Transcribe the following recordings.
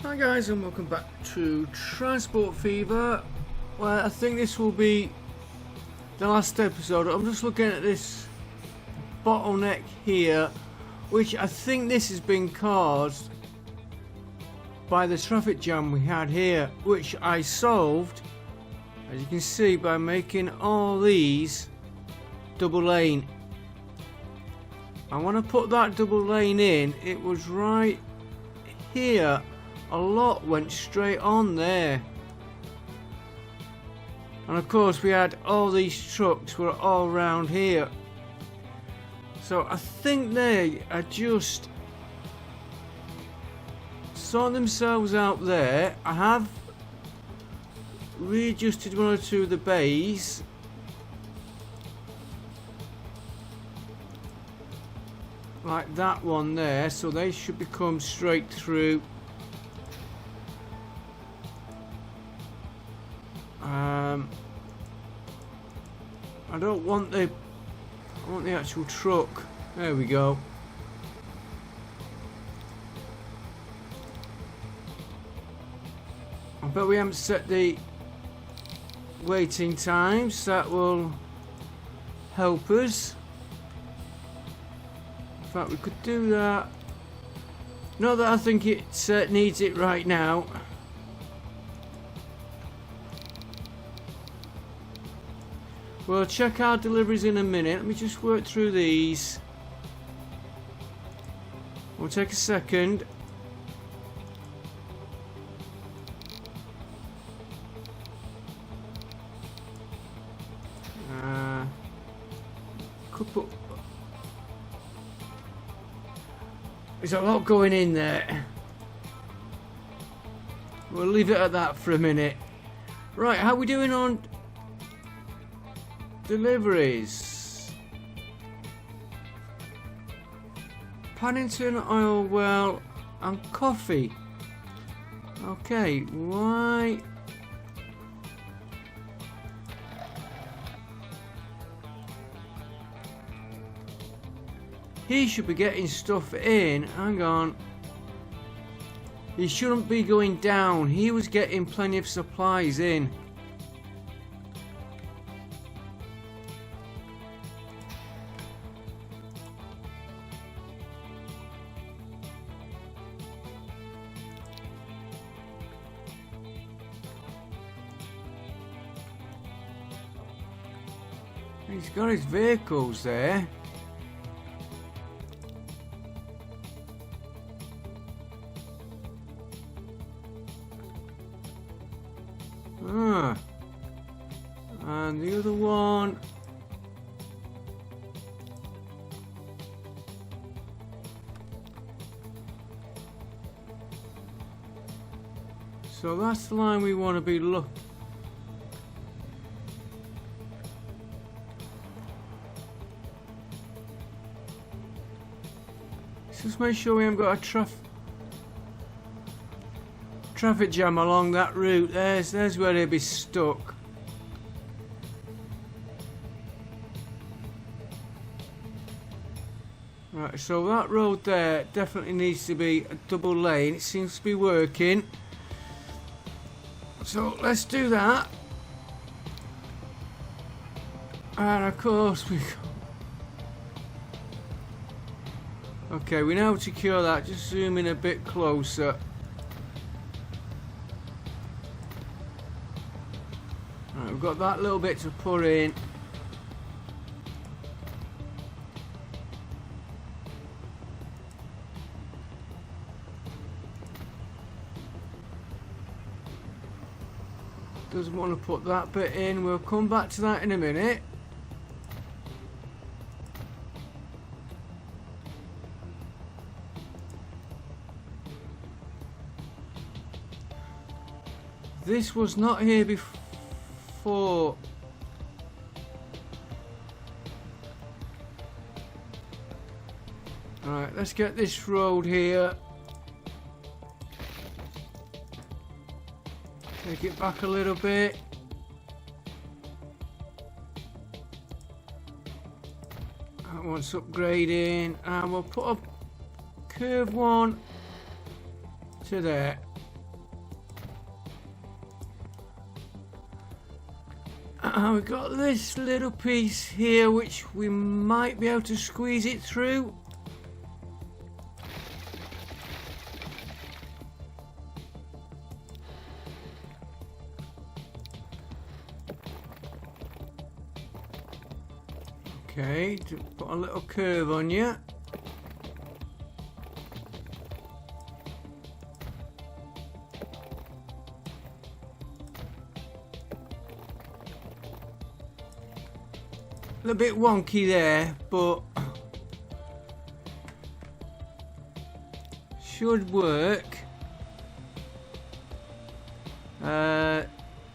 Hi guys, and welcome back to Transport Fever. Well, I think this will be the last episode. I'm just looking at this bottleneck here, which I think this has been caused by the traffic jam we had here, which I solved, as you can see, by making all these double lane. And when I put that double lane in, it was right here. A lot went straight on there, and of course we had all these trucks were all around here, so I think they are just sorting themselves out there. I have readjusted one or two of the bays, like that one there, so they should become straight through. I don't want I want the actual truck. There we go. I bet we haven't set the waiting times. That will help us. In fact, we could do that. Not that I think it needs it right now. We'll check our deliveries in a minute. Let me just work through these. We'll take a second. Couple. There's a lot going in there. We'll leave it at that for a minute. Right, how are we doing on deliveries? Paddington, oil well, and coffee. Okay, why? He should be getting stuff in. Hang on. He shouldn't be going down. He was getting plenty of supplies in. He's got his vehicles there. And the other one. So that's the line we want to be looking. Just make sure we haven't got a traffic jam along that route. There's where they'll be stuck. Right, so that road there definitely needs to be a double lane. It seems to be working. So let's do that. And of course we. Okay, we now secure that. Just zoom in a bit closer. Right, we've got that little bit to put in. Doesn't want to put that bit in. We'll come back to that in a minute. This was not here before. Right, let's get this road here. Take it back a little bit. That one's upgrading, and we'll put a curve one to there. We've got this little piece here which we might be able to squeeze it through. Okay, to put a little curve on you. A little bit wonky there, but should work.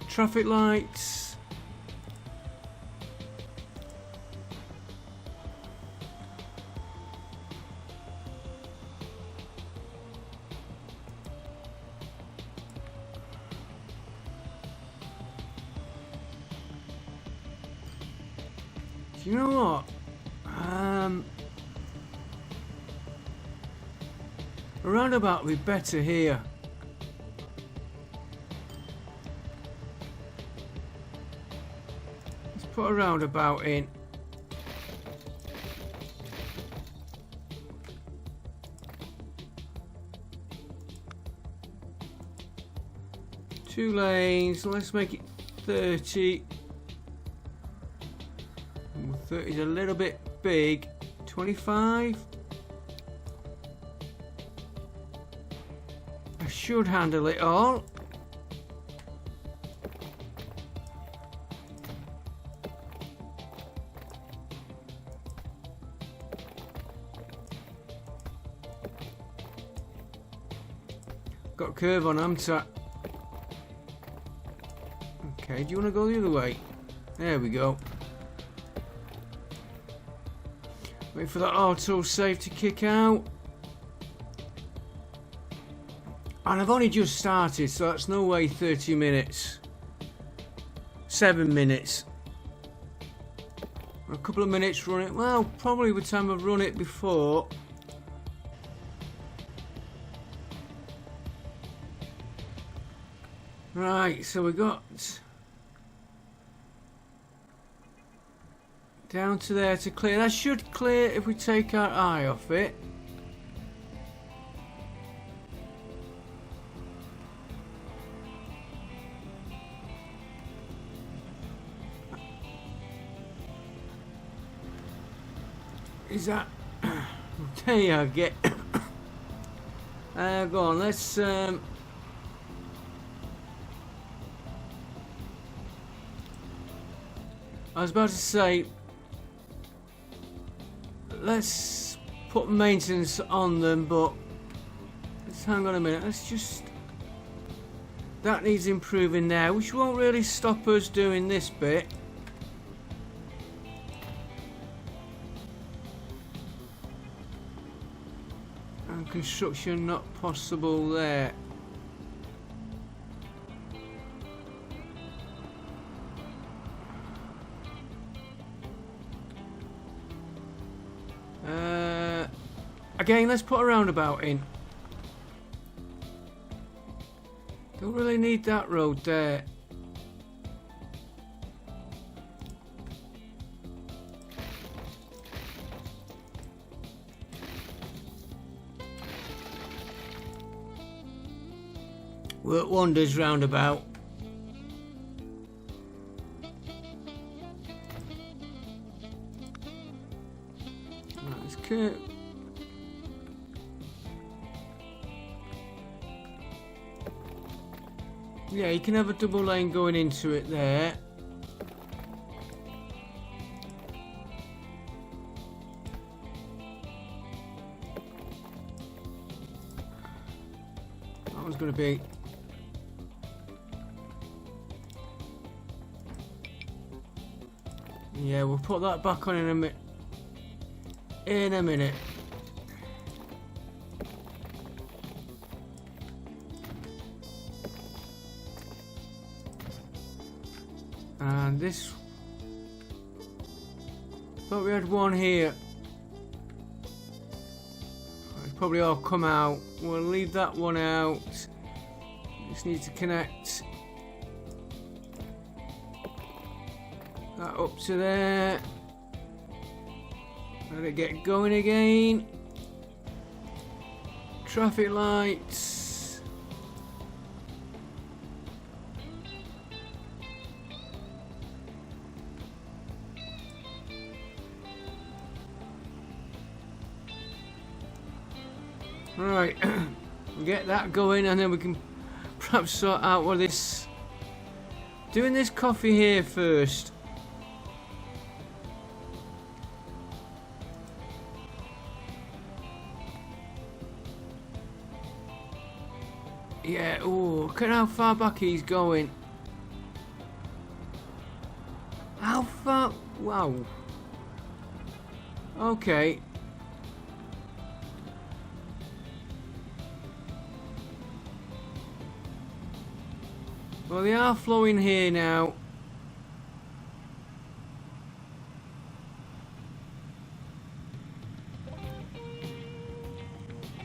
Traffic lights. Do you know what? A roundabout would be better here. Let's put a roundabout in. Two lanes, let's make it 30. 30 is a little bit big. 25. I should handle it all. Got a curve on, haven't I? Okay, do you want to go the other way? There we go. Wait for that auto save to kick out. And I've only just started, so that's no way 30 minutes. 7 minutes. A couple of minutes running. Well, probably by the time I've run it before. Right, so we got down to there to clear. That should clear if we take our eye off it. Is that... there you get. Go on, let's... I was about to say... let's put maintenance on them, but... let's hang on a minute. Let's just... that needs improving there, which won't really stop us doing this bit. And construction not possible there. Again, let's put a roundabout in. Don't really need that road there. Work wonders roundabout. Right, let's curve. Yeah, you can have a double lane going into it there. That one's going to be... yeah, we'll put that back on in a minute. And this... thought we had one here. It's probably all come out. We'll leave that one out. Just need to connect Up to there. Let it get going again. Traffic lights. Right, get that going and then we can perhaps sort out what this... Doing this coffee here first. Yeah, oh, look at how far back he's going. How far? Wow. Okay. Well, they are flowing here now.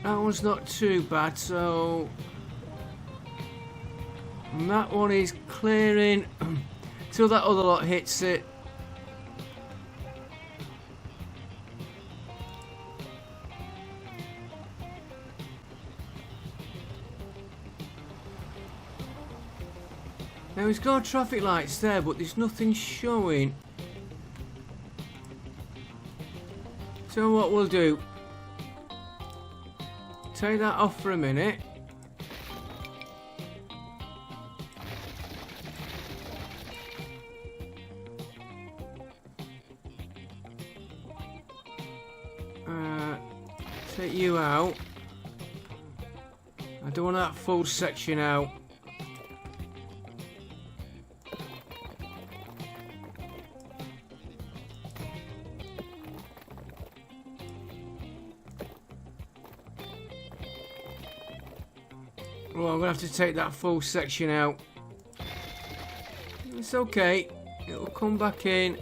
That one's not too bad, so... And that one is clearing till that other lot hits it. Now he's got traffic lights there, but there's nothing showing. So what we'll do, take that off for a minute. Take you out. I don't want that full section out. Well, I'm gonna have to take that full section out. It's okay. It'll come back in.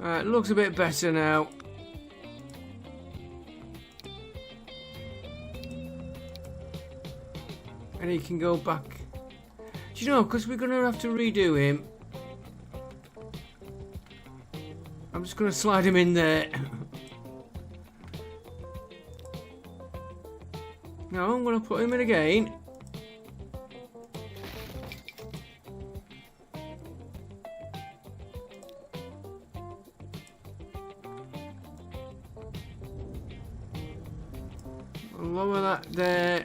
It looks a bit better now. And he can go back. Do you know, because we're going to have to redo him. I'm just going to slide him in there. No, I'm going to put him in again. Lower that there.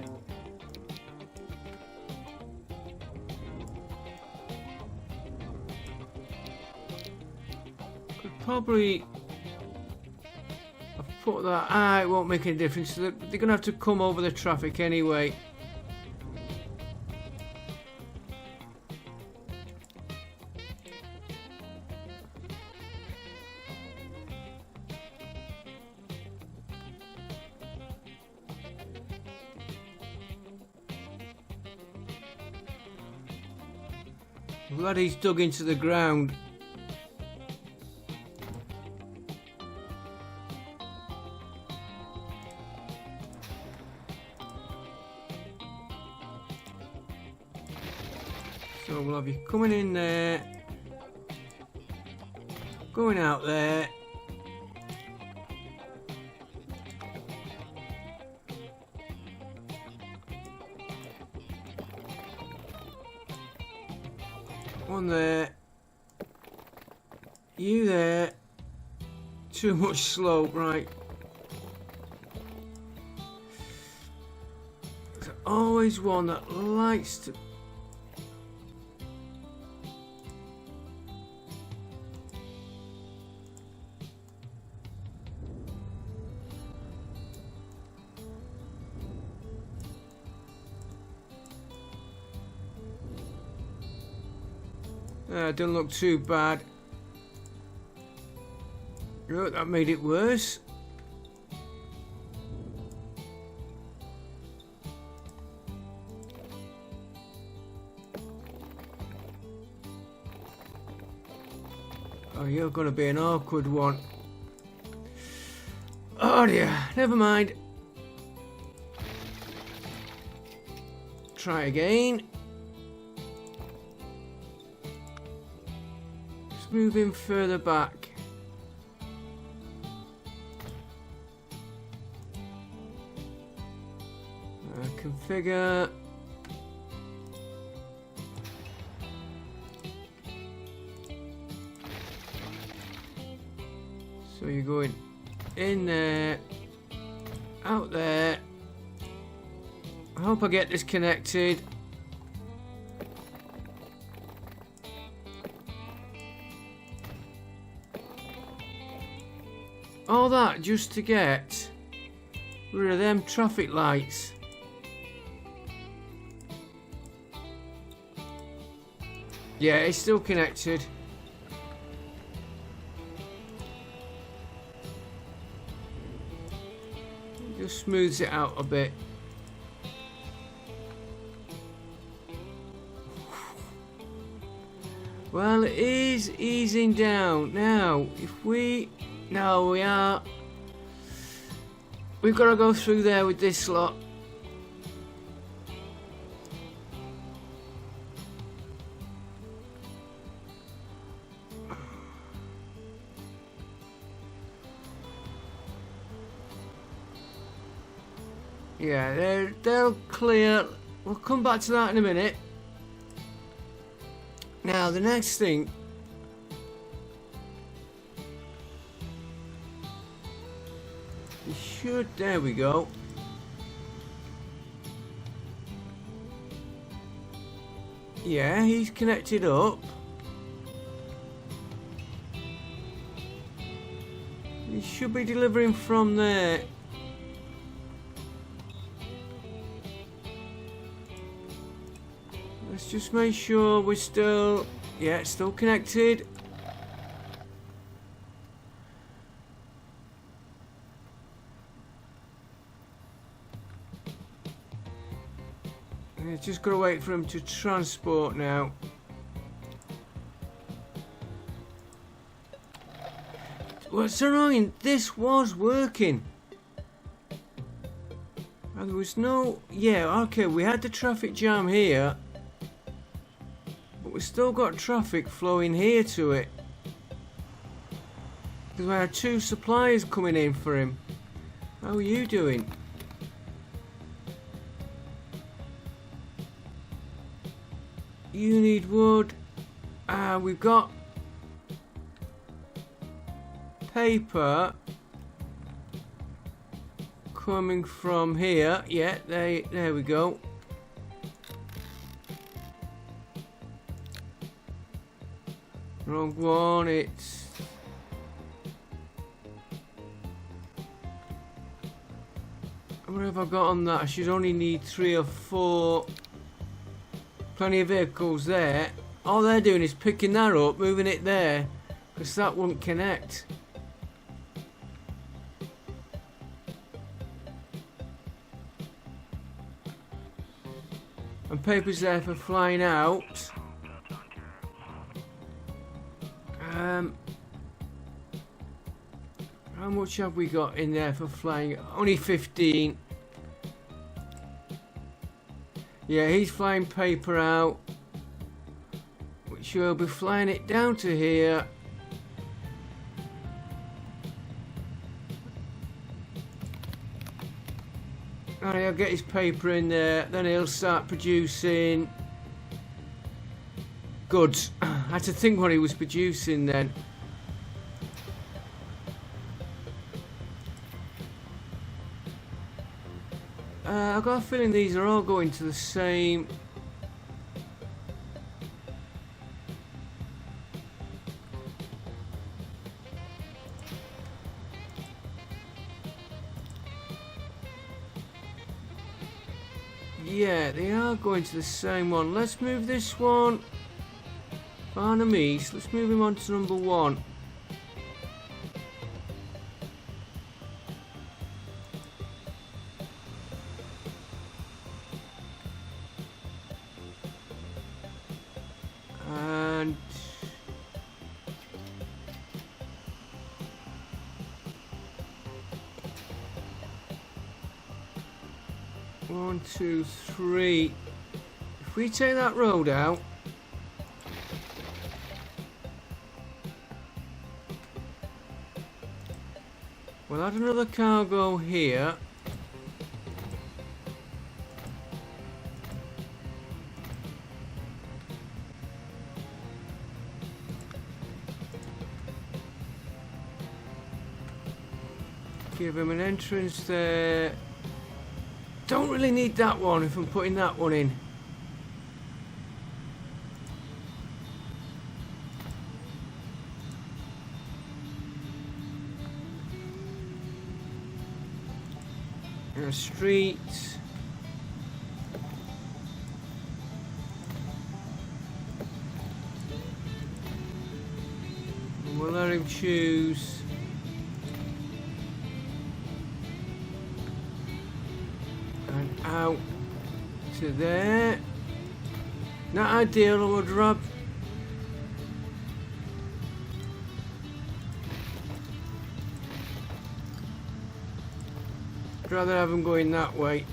Could probably have put that. It won't make any difference. They're going to have to come over the traffic anyway. I'm glad he's dug into the ground. So we'll have you coming in there, going out there. One there. You there. Too much slope, right. There's always one that likes to... Don't look too bad. Look, that made it worse. Oh, you're going to be an awkward one. Oh dear, never mind. try again. Let's move him further back. Configure. So you're going in there, out there. I hope I get this connected. All that just to get rid of them traffic lights. Yeah, it's still connected. Just smooths it out a bit. Well, it is easing down. Now, if we... No, we are... We've got to go through there with this lot. Yeah, they'll clear. We'll come back to that in a minute. Now, the next thing. You should. There we go. Yeah, he's connected up. He should be delivering from there. Let's just make sure we're still, yeah, still connected. Yeah, just gotta wait for him to transport now. What's annoying? This was working. And there was no, yeah, okay, we had the traffic jam here. We've still got traffic flowing here to it. Because we had two suppliers coming in for him. How are you doing? You need wood. We've got paper coming from here. Yeah, there we go. Wrong one, it's... What have I got on that? I should only need 3 or 4. Plenty of vehicles there. All they're doing is picking that up, moving it there, because that won't connect. And paper's there for flying out. How much have we got in there for flying? Only 15. Yeah, he's flying paper out, which will be flying it down to here. And he'll get his paper in there, then he'll start producing goods. I had to think what he was producing then. I've got a feeling these are all going to the same... Yeah, they are going to the same one. Let's move this one. Barnum East. Let's move him on to number 1. And... 1, 2, 3. we take that road out, we'll add another cargo here. Give him an entrance there. Don't really need that one if I'm putting that one in. And a street. And we'll let him choose. Out to there. Not ideal, I would rather. I'd rather have them going that way.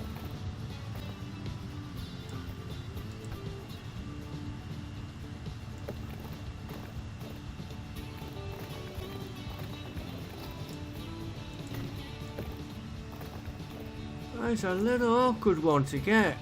It's a little awkward one to get.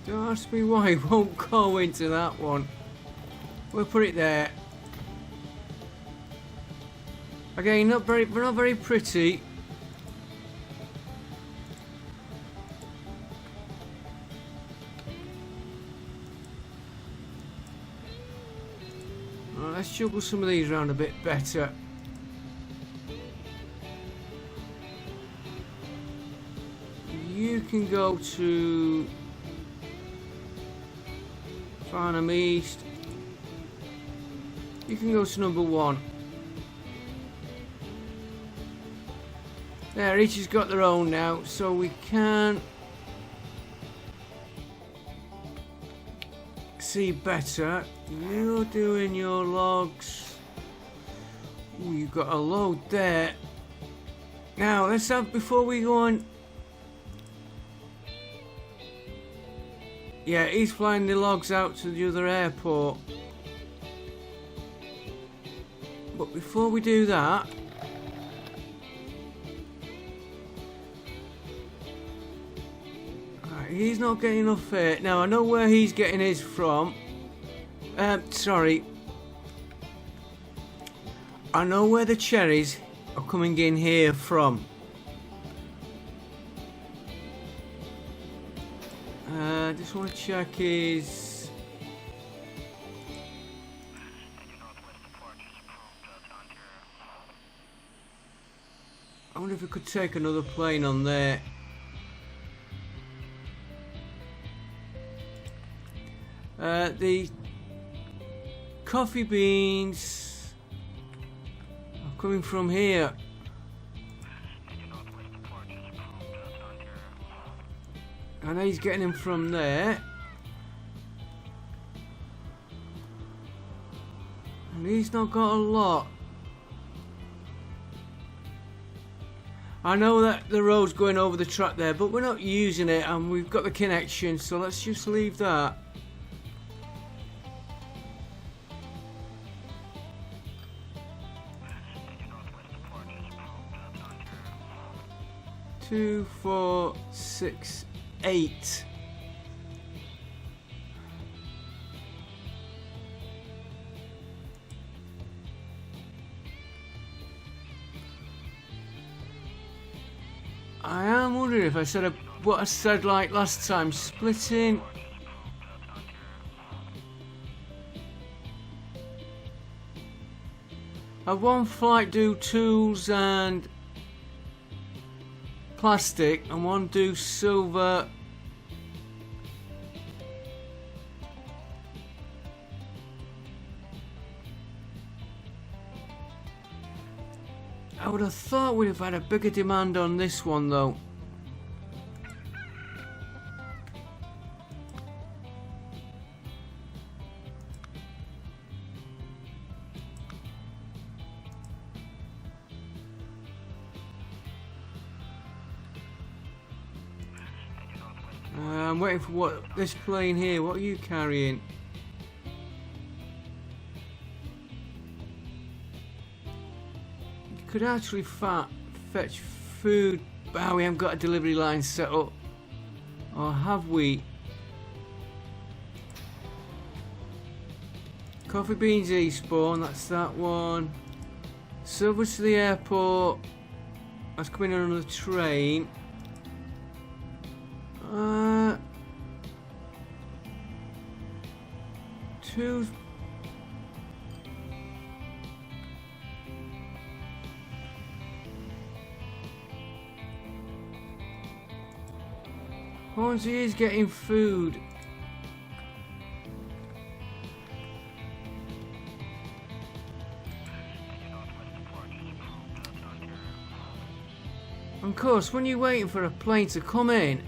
Don't ask me why it won't go into that one. We'll put it there. Again, not very pretty. Right, let's juggle some of these around a bit better. You can go to Farnham East. You can go to number 1. There, each has got their own now, so we can see better. You're doing your logs. Ooh, you've got a load there. Now, let's have, before we go on. Yeah, he's flying the logs out to the other airport. But before we do that, he's not getting enough fare. Now I know where he's getting his from. Sorry. I know where the cherries are coming in here from. I just want to check his. I wonder if we could take another plane on there. The coffee beans are coming from here. I know he's getting them from there. And he's not got a lot. I know that the road's going over the track there, but we're not using it and we've got the connection, so let's just leave that. Two, 4, 6, 8. I am wondering if I said what I said like last time, splitting. Have one flight do tools and plastic and one do silver I would have thought we'd have had a bigger demand on this one though. I'm waiting for what this plane here. What are you carrying? You could actually fetch food. Wow, we haven't got a delivery line set up. Or have we? Coffee Beans Eastbourne, that's that one. Silver to the airport. That's coming in on the train. Two. Hornsey is getting food. Of course, when you're waiting for a plane to come in,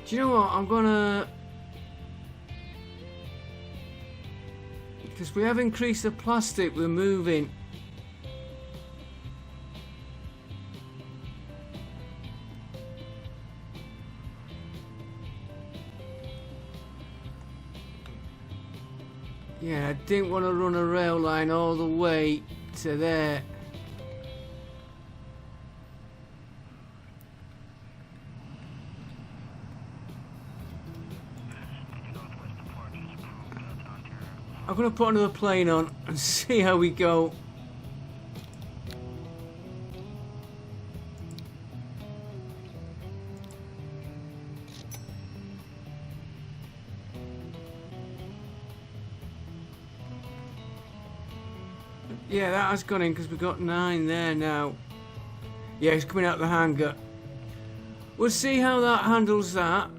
do you know what? I'm gonna, because we have increased the plastic we're moving. Yeah, I didn't want to run a rail line all the way to there. I'm going to put another plane on and see how we go. Yeah, that has gone in because we've got 9 there now. Yeah, it's coming out the hangar. We'll see how that handles that.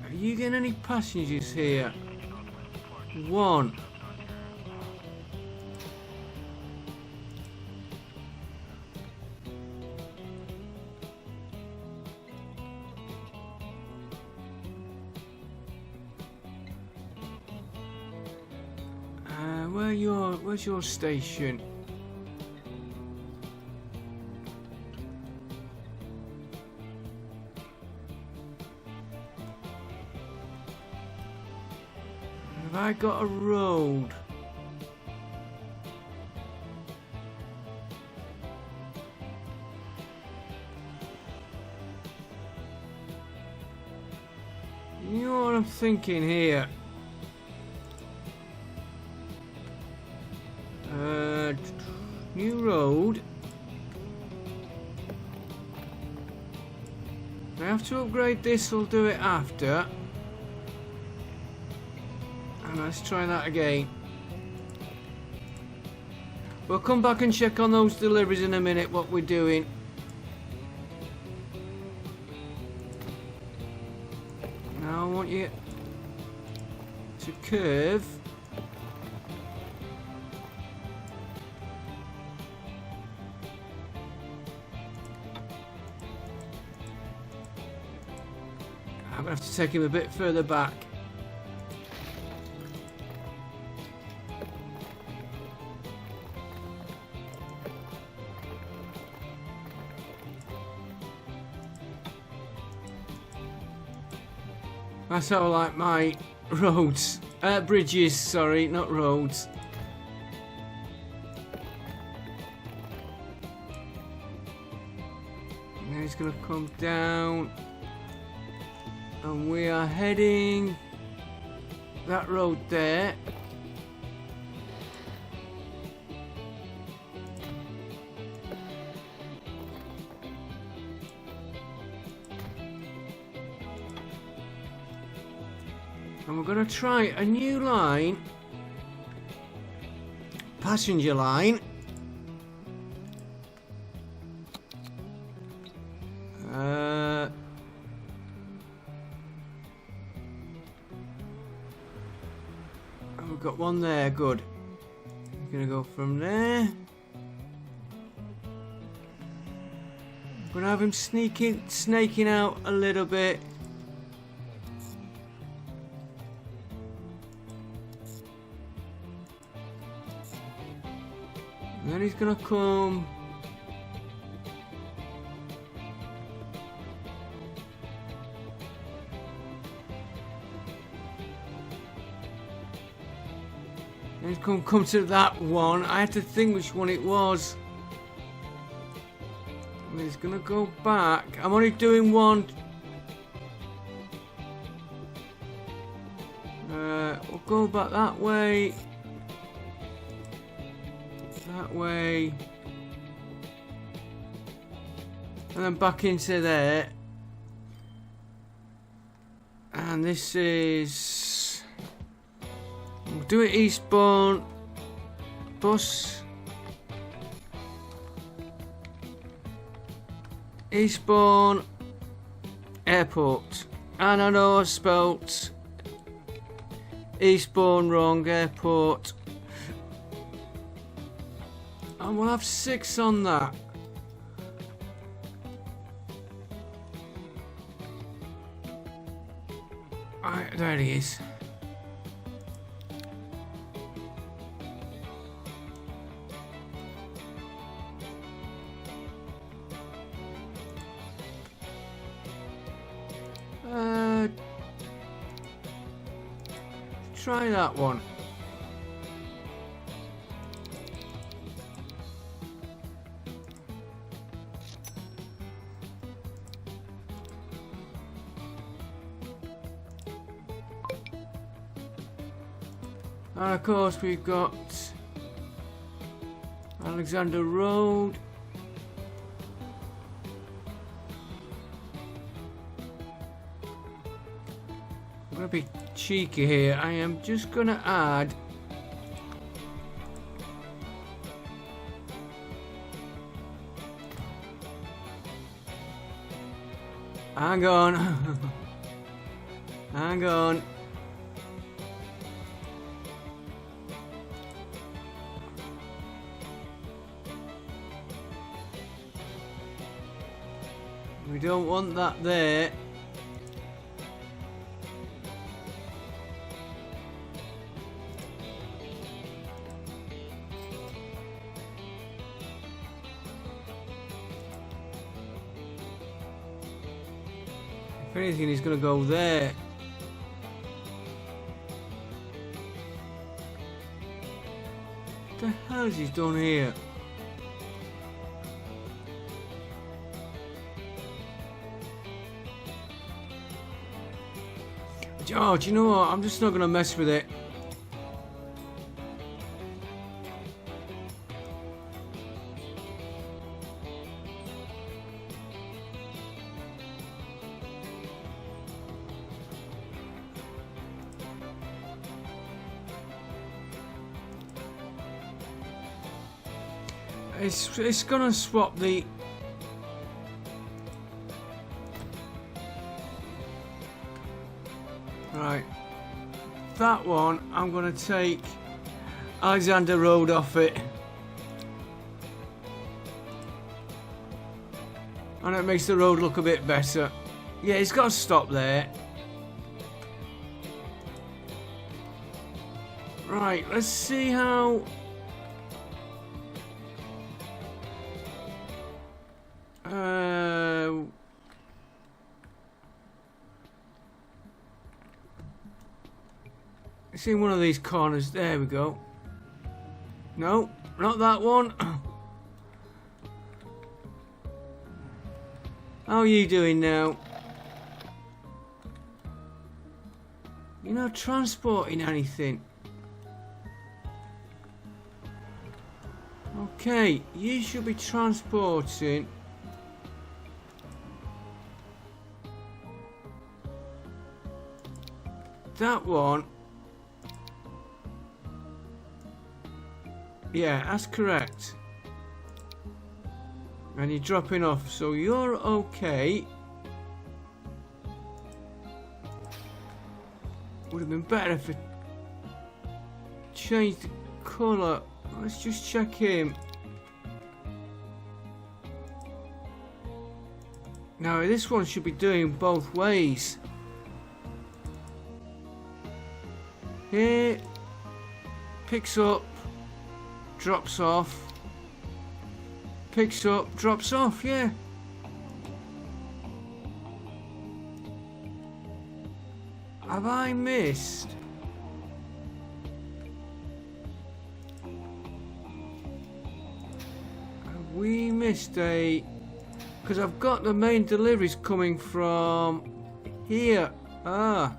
Are you getting any passengers here? 1. Where's your station? Have I got a road? You know what I'm thinking here? New road. I have to upgrade this, we'll do it after. And let's try that again. We'll come back and check on those deliveries in a minute, what we're doing. Now I want you to curve. I'm going to have to take him a bit further back. That's how I like my roads. Bridges, sorry, not roads. Now he's going to come down. And we are heading that road there. And we're going to try a new line, passenger line. And we've got one there, good. We're going to go from there. We're going to have him snaking out a little bit. he's gonna come. He's gonna come to that one. I had to think which one it was. And he's gonna go back. I'm only doing one. We'll go back that way. That way. And then back into there. And this is... We'll do it eastbourne. Bus. Eastbourne. Airport. And I know I spelt Eastbourne wrong. Airport. And we'll have 6 on that. Right, there he is. Try that one. And of course we've got Alexander Road. I'm gonna be cheeky here. I am just gonna add hang on. Hang on. We don't want that there. If anything, he's going to go there. What the hell has he done here? Oh, do you know what? I'm just not going to mess with it. It's gonna swap the... Right. That one, I'm gonna take Alexander Road off it. And it makes the road look a bit better. Yeah, it's got to stop there. Right, let's see how... See one of these corners. There we go. No, not that one. How are you doing now? You're not transporting anything. Okay, you should be transporting. That one. Yeah, that's correct. And you're dropping off, so you're okay. Would have been better if it changed the colour. Let's just check him. Now this one should be doing both ways. Here, picks up, drops off, picks up, drops off, yeah. Have I missed? Have we missed a... Because I've got the main deliveries coming from here. Ah.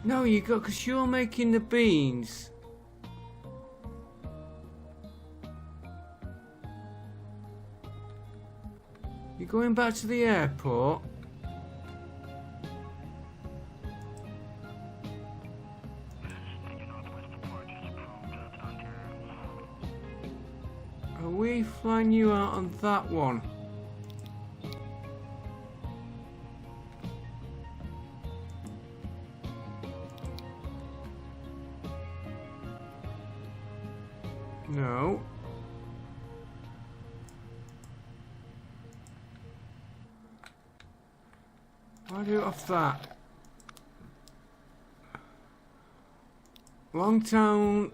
No, you got, because you're making the beans. You're going back to the airport. Are we flying you out on that one? No. Why do it off that? Longtown.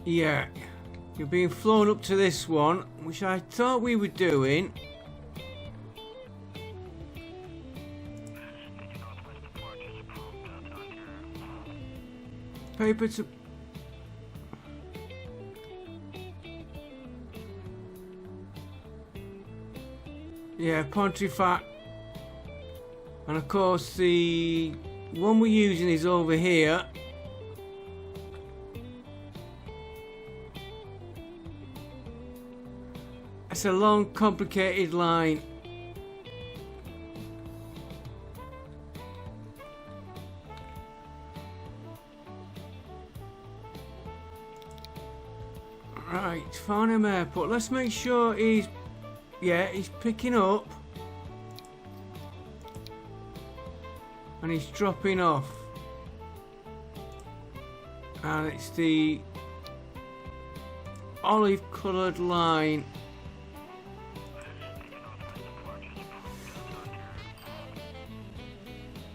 Yeah. You're being flown up to this one, which I thought we were doing. Paper to... Yeah, Pontifac. And of course the one we're using is over here. It's a long, complicated line. Right, Farnham Airport. Let's make sure he's... Yeah, he's picking up. And he's dropping off. And it's the olive coloured line.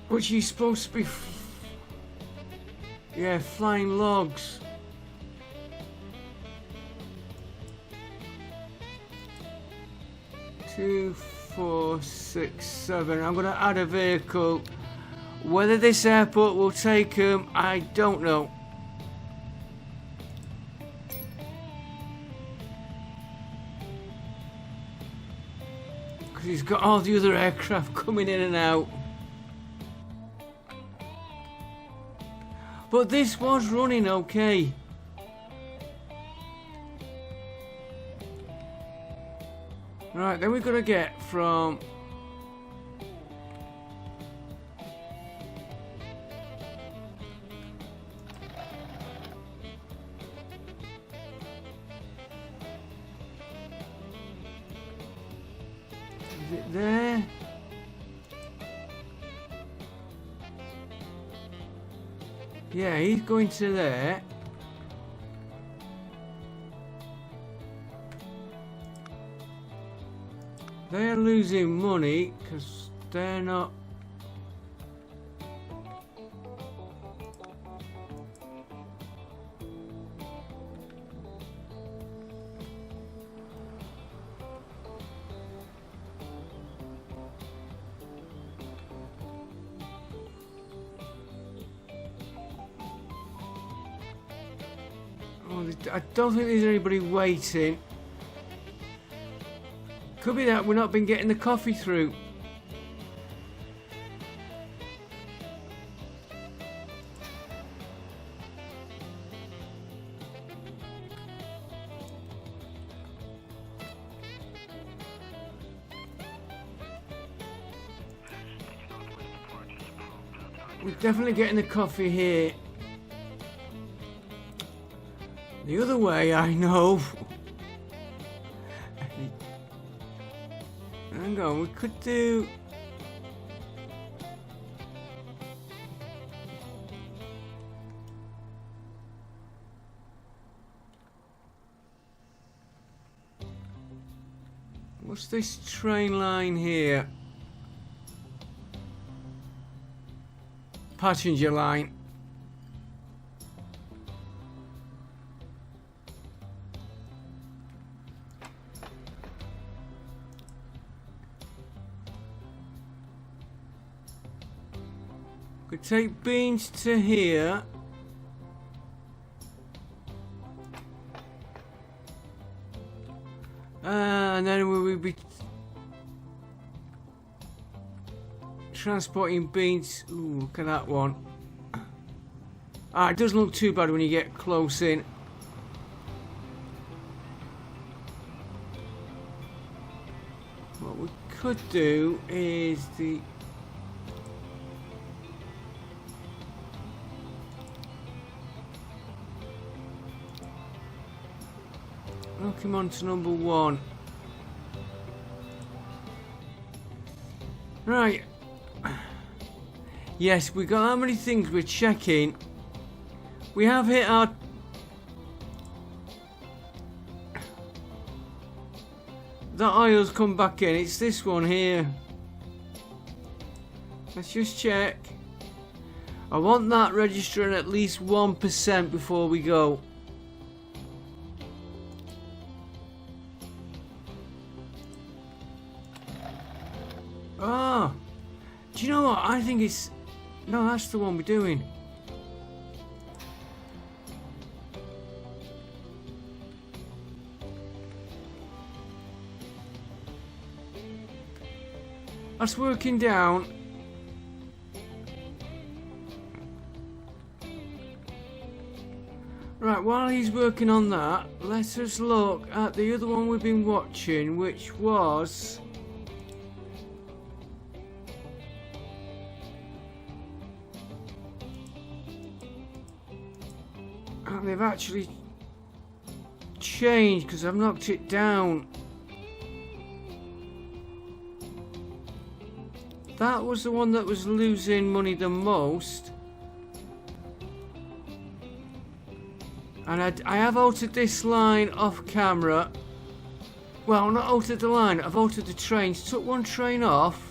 Which is supposed to be... Yeah, flying logs. Two, 4, 6, 7. I'm going to add a vehicle. Whether this airport will take him, I don't know. Because he's got all the other aircraft coming in and out. But this was running okay. Right, then we've got to get from... Is it there? Yeah, he's going to there. They're losing money because they're not... Oh, I don't think there's anybody waiting. Could be that we've not been getting the coffee through. We're definitely getting the coffee here. The other way, I know. hang on, we could do... What's this train line here? Passenger line. Could take beans to here. And then we will be transporting beans. Ooh, look at that one. Ah, it doesn't look too bad when you get close in. What we could do is the... Knock him on to number 1. Right. Yes, we got how many things we're checking. We have hit our... That oil's come back in. It's this one here. Let's just check. I want that registering at least 1% before we go. Ah, do you know what? I think it's... No, that's the one we're doing. That's working down. Right, while he's working on that, let us look at the other one we've been watching, which was... And they've actually changed because I've knocked it down. That was the one that was losing money the most. And I have altered this line off camera. Well, not altered the line, I've altered the trains. Took one train off.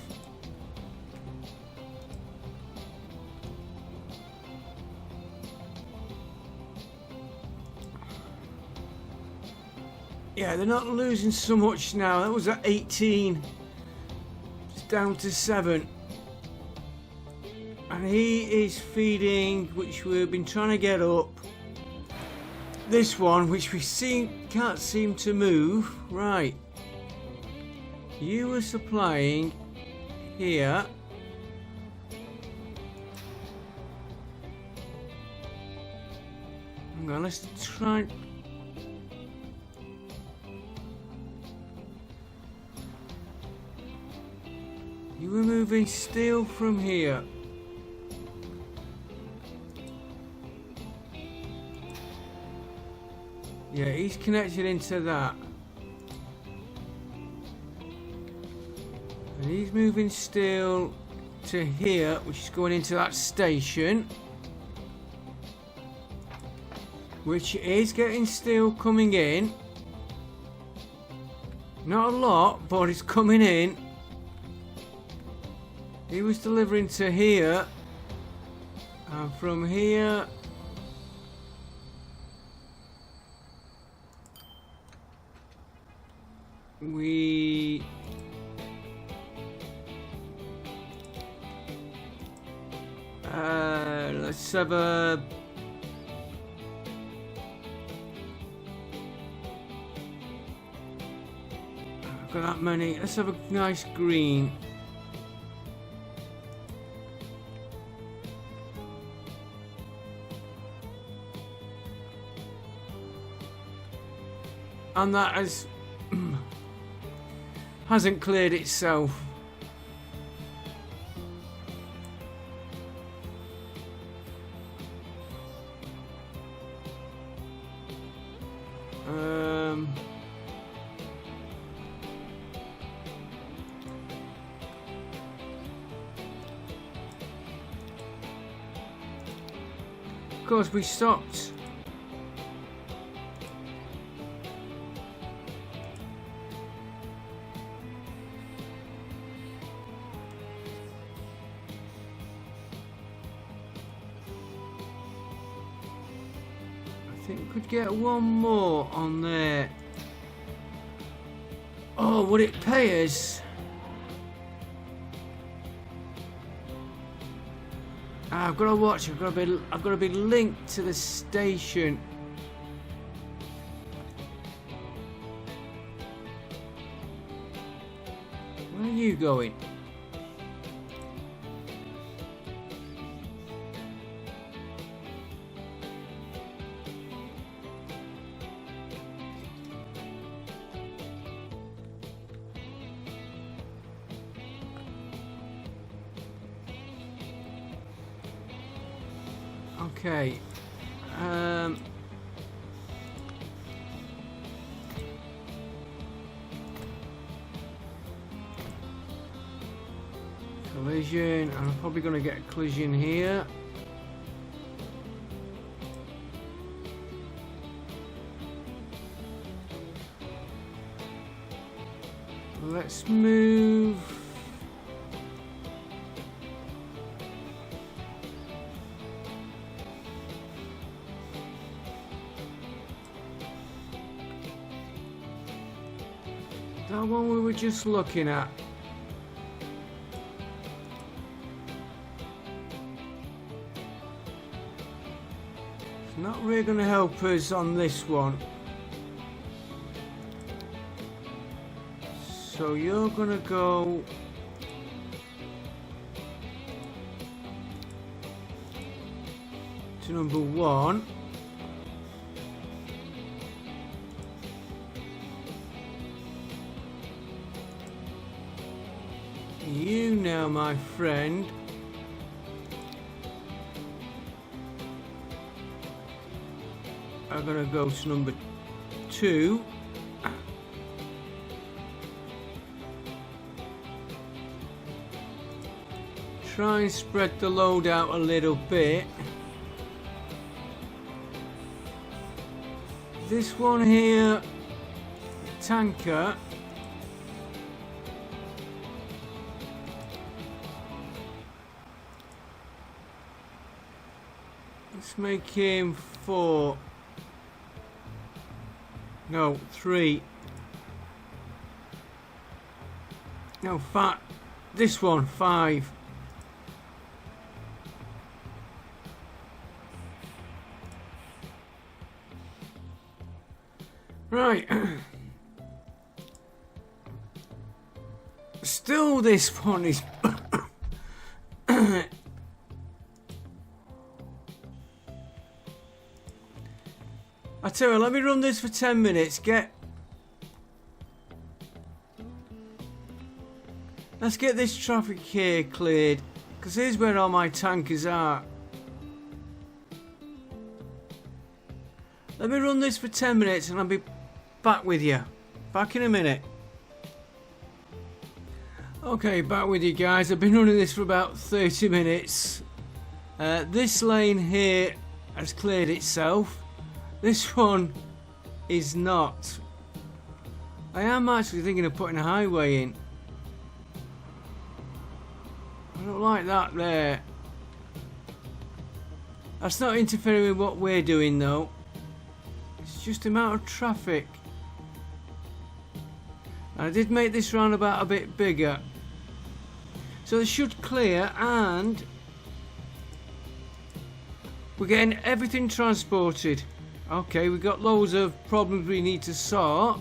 Yeah, they're not losing so much now. That was at 18. It's down to 7. And he is feeding, which we've been trying to get up. This one, which we can't seem to move. Right. You were supplying here. Hang on, let's try... You were moving steel from here. Yeah, he's connected into that. And he's moving steel to here, which is going into that station. Which is getting steel coming in. Not a lot, but it's coming in. He was delivering to here, and from here we let's have a I've got that many. Let's have a nice green. And that hasn't cleared itself. course we stopped. I think we could get one more on there. Oh, would it pay us? I've got to watch. I've got to be linked to the station. Where are you going? Okay. Collision. I'm probably going to get a collision here. Let's move. That one we were just looking at. It's not really going to help us on this one. So you're going to go to number 1. You now, my friend, are going to go to number 2. Try and spread the load out a little bit. This one here, tanker, let's make him 4. No, 3. No, 5. This one, 5. Right. Still, this one is. I tell you, let me run this for 10 minutes. Let's get this traffic here cleared, because here's where all my tankers are. Let me run this for 10 minutes and I'll be back with you. Back in a minute. Okay, back with you guys. I've been running this for about 30 minutes. This lane here has cleared itself. This one is not. I am actually thinking of putting a highway in. I don't like that there. That's not interfering with what we're doing though. It's just the amount of traffic. I did make this roundabout a bit bigger. So they should clear, and we're getting everything transported. Okay, we've got loads of problems we need to sort.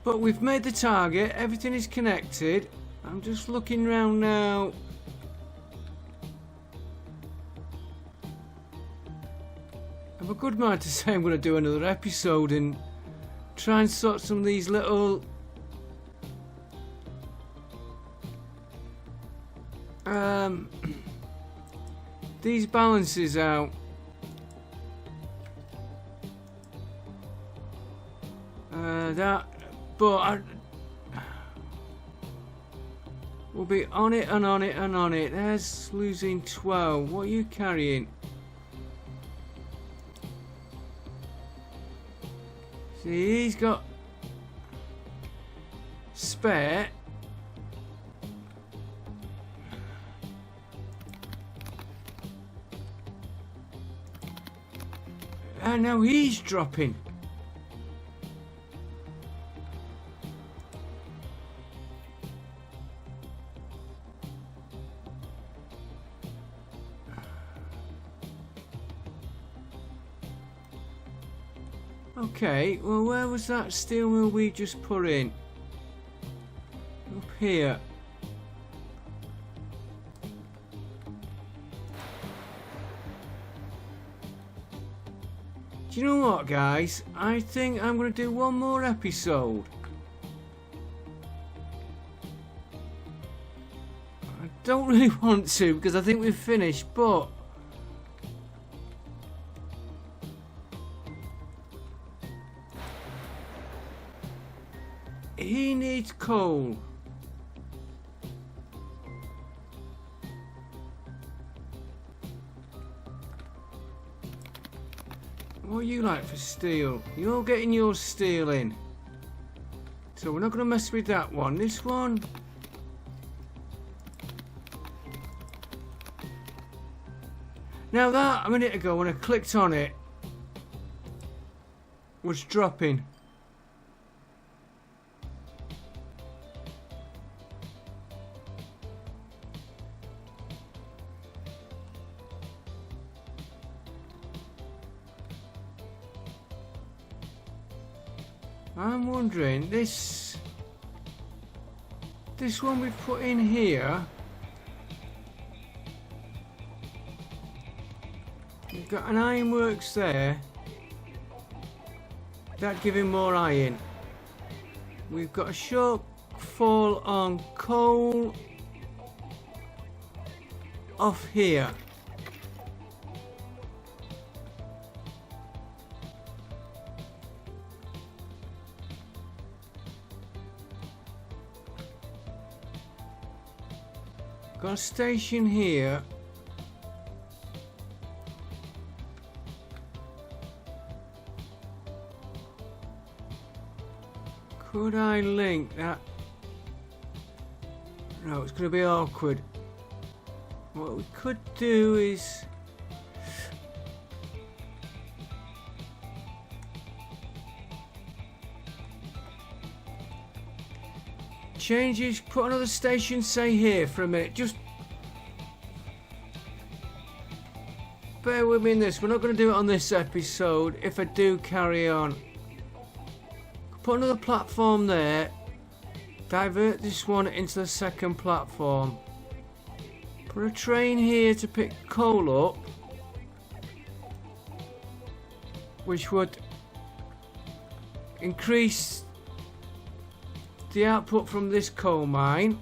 But we've made the target, everything is connected. I'm just looking around now. I'm a good man to say I'm going to do another episode and try and sort some of these little these balances out. We'll be on it and on it and on it. There's losing 12. What are you carrying? See, he's got spare. And now he's dropping. Okay, well, where was that steel mill we just put in? Up here. Do you know what, guys? I think I'm going to do one more episode. I don't really want to because I think we've finished, but he needs coal. What do you like for steel? You're getting your steel in. So we're not going to mess with that one. This one. Now that, a minute ago when I clicked on it, was dropping. I'm wondering, this one we put in here, we've got an ironworks there, that'd give him more iron. We've got a shortfall on coal off here. Got a station here. Could I link that? No, it's going to be awkward. What we could do is changes, put another station, say here for a minute. Just bear with me in this. We're not going to do it on this episode if I do carry on. Put another platform there. Divert this one into the second platform. Put a train here to pick coal up, which would increase the output from this coal mine,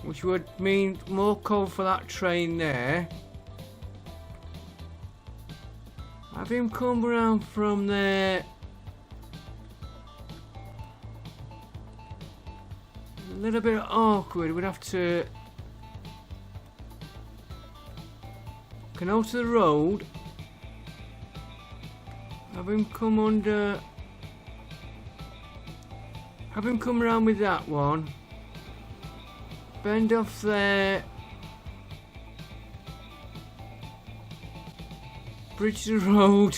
which would mean more coal for that train there. Have him come around from there. A little bit awkward. We'd have to come out to the road. Have him come under. Have him come around with that one. Bend off there. Bridge the road.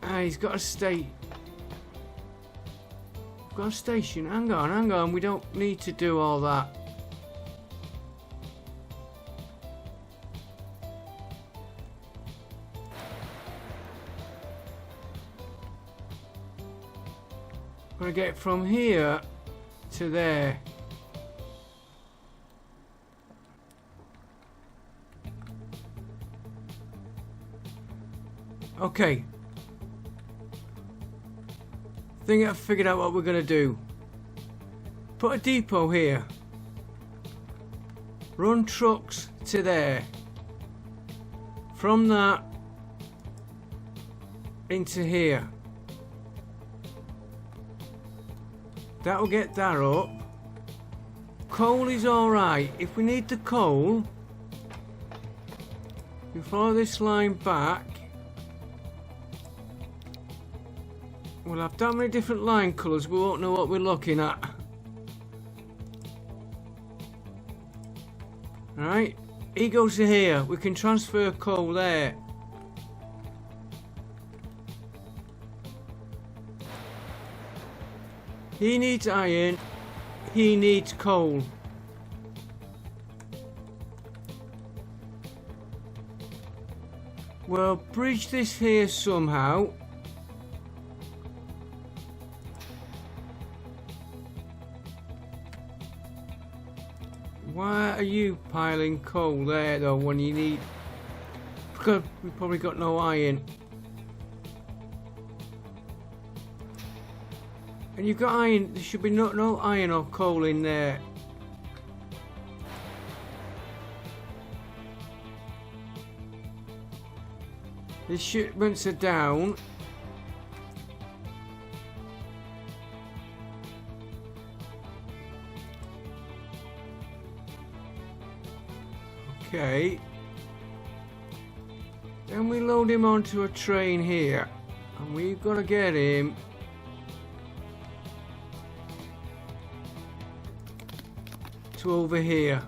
Ah, he's got a state. Got a station. Hang on. We don't need to do all that. Gonna get from here to there. Okay. I think I've figured out what we're gonna do. Put a depot here. Run trucks to there. From that into here. That'll get that up. Coal is alright. If we need the coal, we follow this line back. We'll have that many different line colours, we won't know what we're looking at. Alright, he goes to here. We can transfer coal there. He needs iron. He needs coal. We'll bridge this here somehow. Why are you piling coal there though when you need... Because we've probably got no iron. And you've got iron, there should be no iron or coal in there. The shipments are down. Okay. Then we load him onto a train here. And we've got to get him to over here.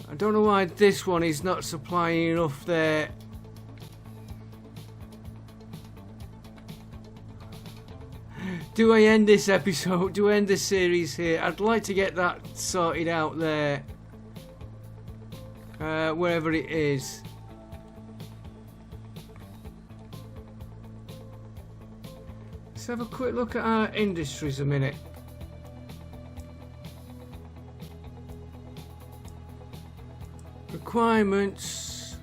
I don't know why this one is not supplying enough there. Do I end this episode? Do I end this series here? I'd like to get that sorted out there. Wherever it is. Let's have a quick look at our industries a minute. Requirements.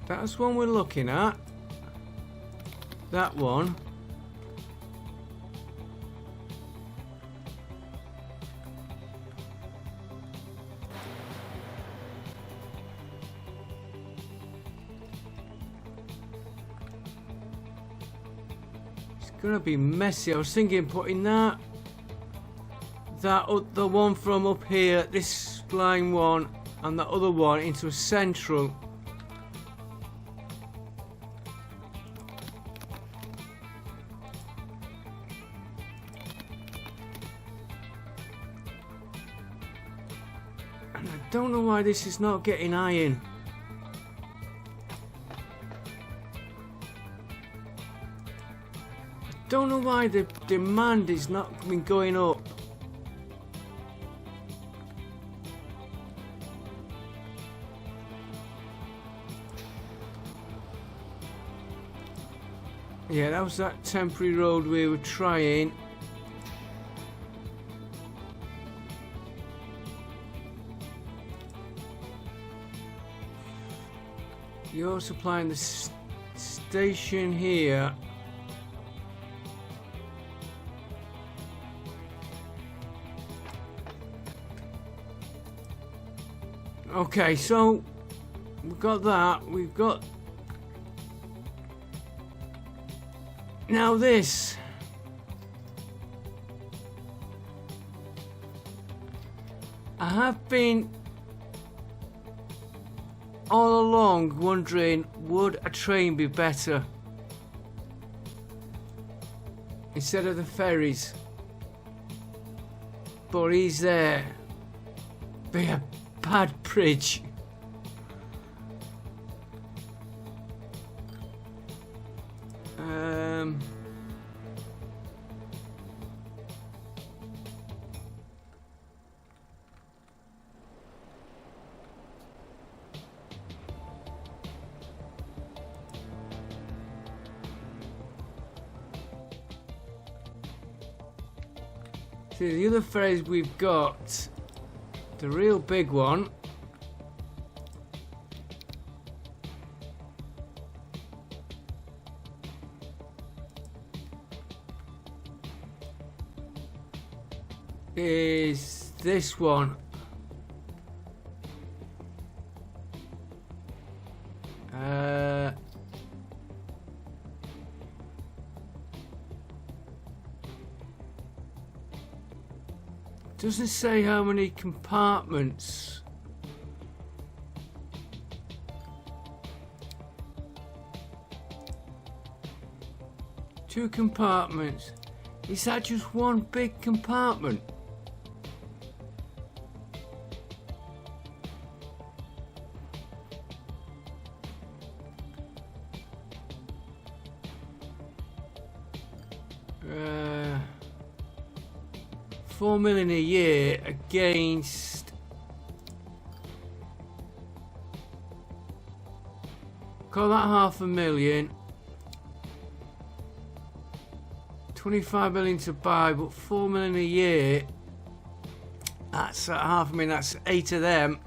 That's one we're looking at. That one. Gonna be messy. I was thinking putting that the one from up here, this line one, and the other one into a central. And I don't know why this is not getting iron. Don't know why the demand is not been going up. Yeah, that was that temporary road we were trying. You're supplying the station here. Okay, so we've got that. We've got now this. I have been all along wondering, would a train be better instead of the ferries? But he's there. Be a bad bridge. See, the other phrase we've got, the real big one, is this one. Doesn't say how many compartments. Two compartments. Is that just one big compartment? $4 million a year against call that $500,000. 25 million to buy, but 4 million a year. That's $500,000. That's 8 of them.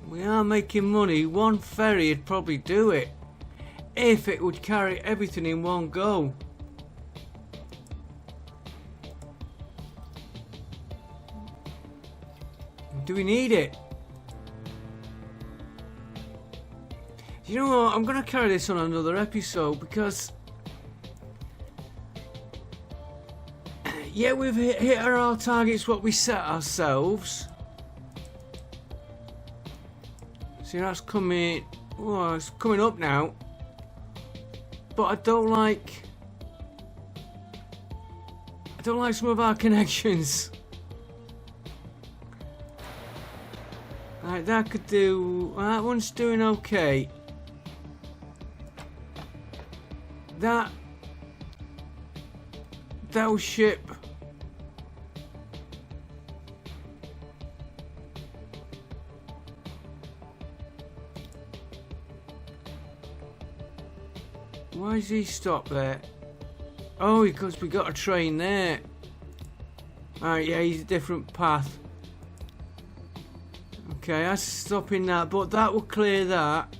We are making money. One ferry would probably do it if it would carry everything in one go. Do we need it? You know what? I'm going to carry this on another episode because yeah, we've hit our targets what we set ourselves. See, that's coming. Oh, it's coming up now. But I don't like some of our connections. Right, that could do. Well, that one's doing okay. That'll ship. Why does he stop there? Oh, because we got a train there. Alright, yeah, he's a different path. Okay, that's stopping that, but that will clear that.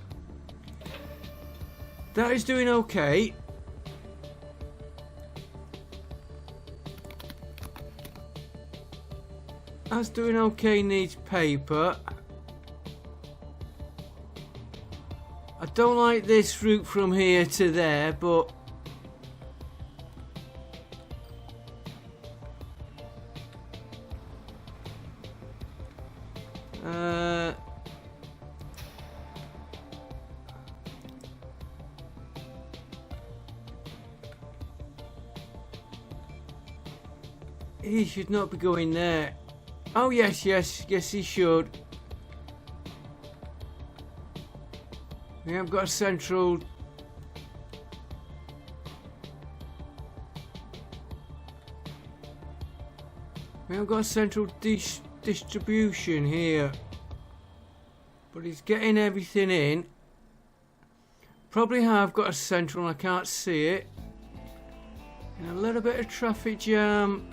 That is doing okay. That's doing okay, needs paper. I don't like this route from here to there, but he should not be going there. Oh yes, he should. We have got a central. We have got a central distribution here, but he's getting everything in. Probably have got a central and I can't see it. And a little bit of traffic jam.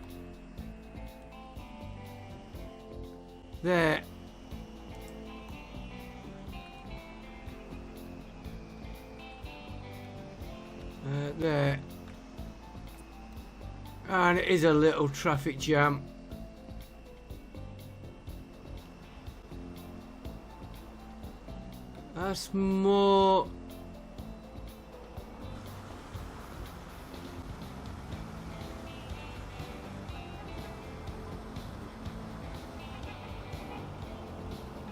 There. There. And it is a little traffic jam. That's more.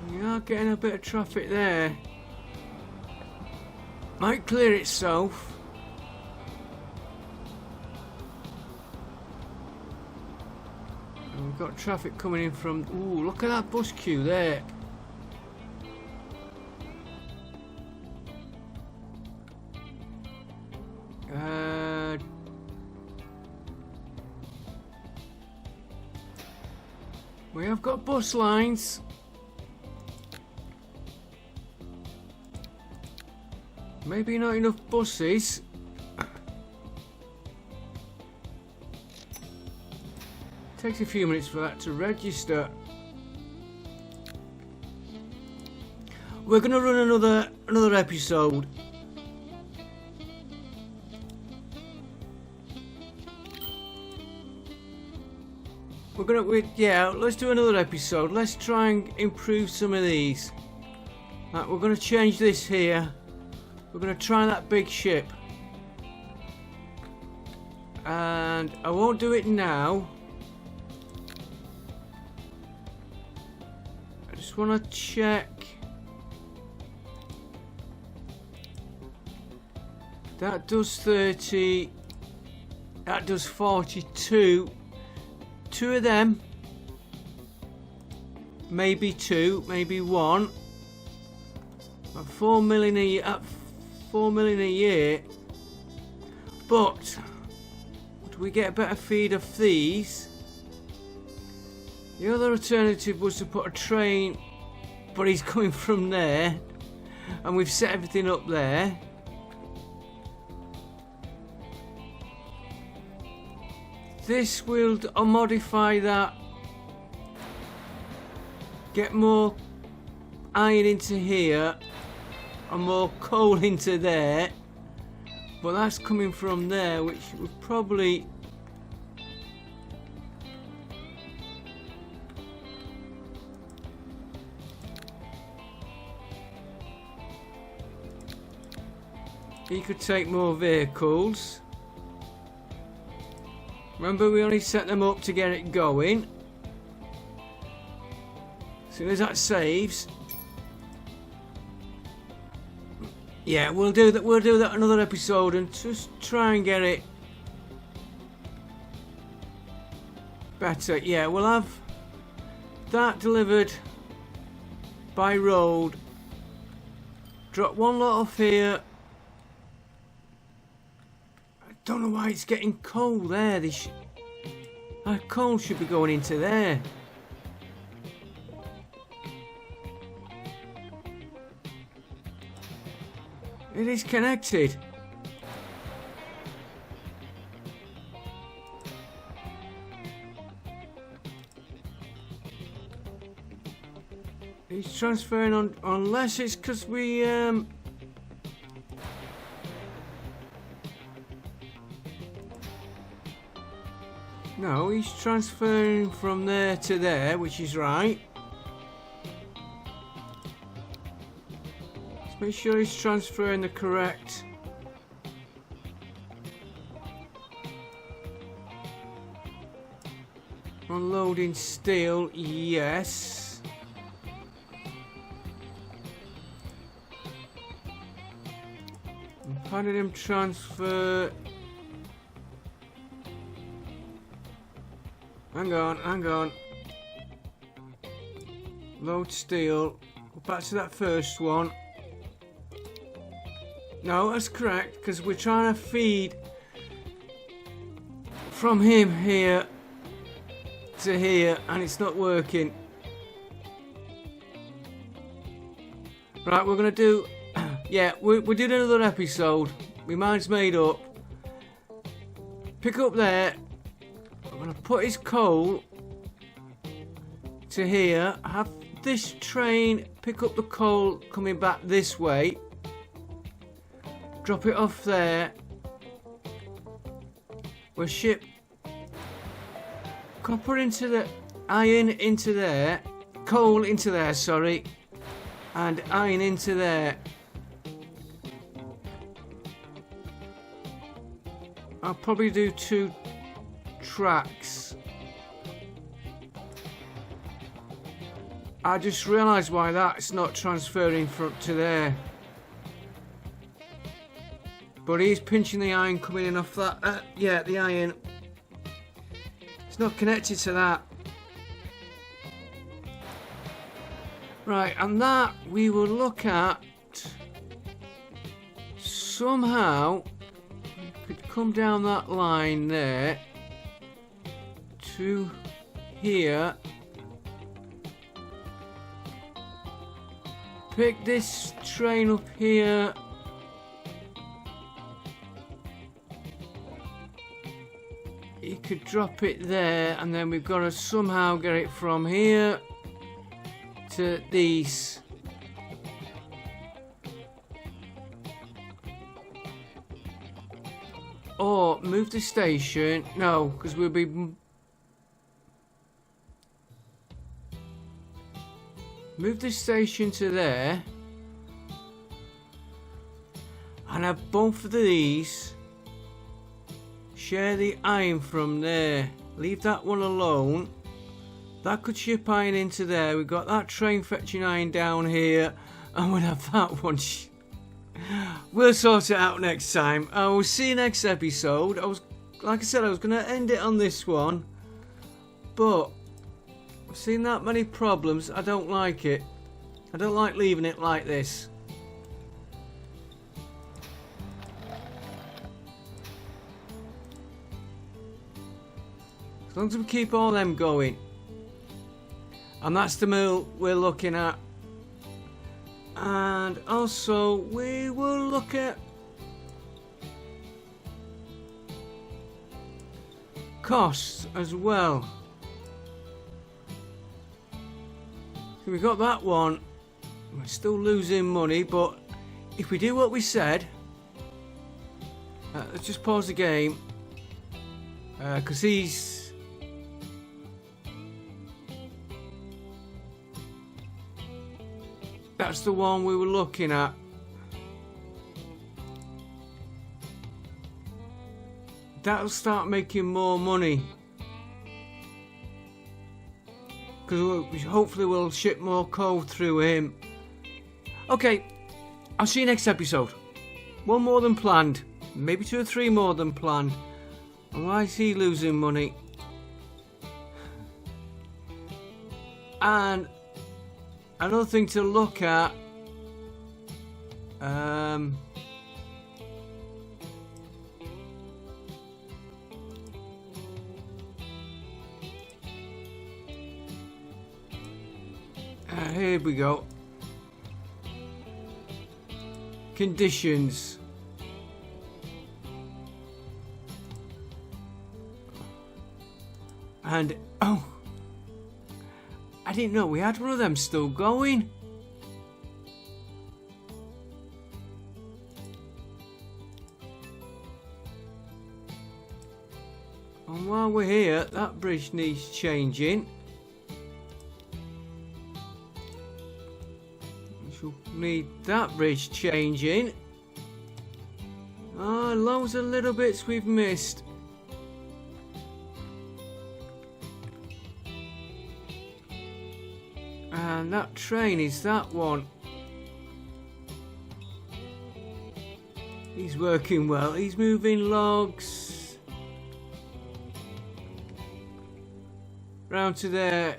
We are getting a bit of traffic there. Might clear itself. And we've got traffic coming in from. Ooh, look at that bus queue there. We have got bus lines. Maybe not enough buses. Takes a few minutes for that to register. We're gonna run another episode. yeah, let's do another episode. Let's try and improve some of these. Right, we're gonna change this here. We're gonna try that big ship. And I won't do it now. I just wanna check. That does 30. That does 42. Two of them. Maybe two, maybe one. At 4 million a year. At 4 million a year. But do we get a better feed of these? The other alternative was to put a train, but he's coming from there, and we've set everything up there. This will modify that, get more iron into here and more coal into there, but that's coming from there, which would probably he could take more vehicles. Remember, we only set them up to get it going. As soon as that saves, yeah, we'll do that. We'll do that another episode and just try and get it better. Yeah, we'll have that delivered by road. Drop one lot off here. Don't know why it's getting coal there. That coal should be going into there. It is connected. He's transferring on, unless it's because we no, he's transferring from there to there, which is right. Let's make sure he's transferring the correct. Unloading steel, yes. And paradigm transfer. Hang on. Load steel. Go back to that first one. No, that's correct, because we're trying to feed from him here to here, and it's not working. Right, we're going to do... yeah, we did another episode. My mind's made up. Pick up there. I'm going to put his coal to here. Have this train pick up the coal coming back this way. Drop it off there. We'll ship copper into the... iron into there. Coal into there, sorry. And iron into there. I'll probably do 2 tracks. I just realised why that's not transferring from to there. But he's pinching the iron coming in off that. Yeah, the iron. It's not connected to that. Right, and that we will look at somehow. We could come down that line there to here. Pick this train up here. You could drop it there, and then we've got to somehow get it from here to these. Or move the station. No, because we'll be... Move this station to there. And have both of these share the iron from there. Leave that one alone. That could ship iron into there. We've got that train fetching iron down here. And we'll have that one. We'll sort it out next time. I will see you next episode. Like I said, I was going to end it on this one. But I've seen that many problems. I don't like it. I don't like leaving it like this. As long as we keep all them going. And that's the mill we're looking at. And also we will look at costs as well. So we got that one. We're still losing money, but if we do what we said, let's just pause the game because that's the one we were looking at. That'll start making more money. Because hopefully we'll ship more coal through him. Okay, I'll see you next episode. One more than planned. Maybe 2 or 3 more than planned. And why is he losing money? And another thing to look at. Here we go. Conditions. And oh, I didn't know we had one of them still going. And while we're here, that bridge needs changing. We need that bridge changing. Ah, loads of little bits we've missed. And that train is that one. He's working well. He's moving logs. Round to there.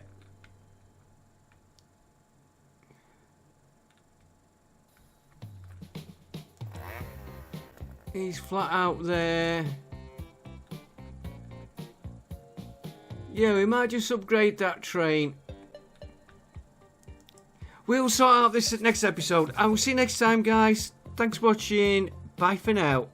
He's flat out there. Yeah, we might just upgrade that train. We'll sort out this next episode. I will see you next time, guys. Thanks for watching. Bye for now.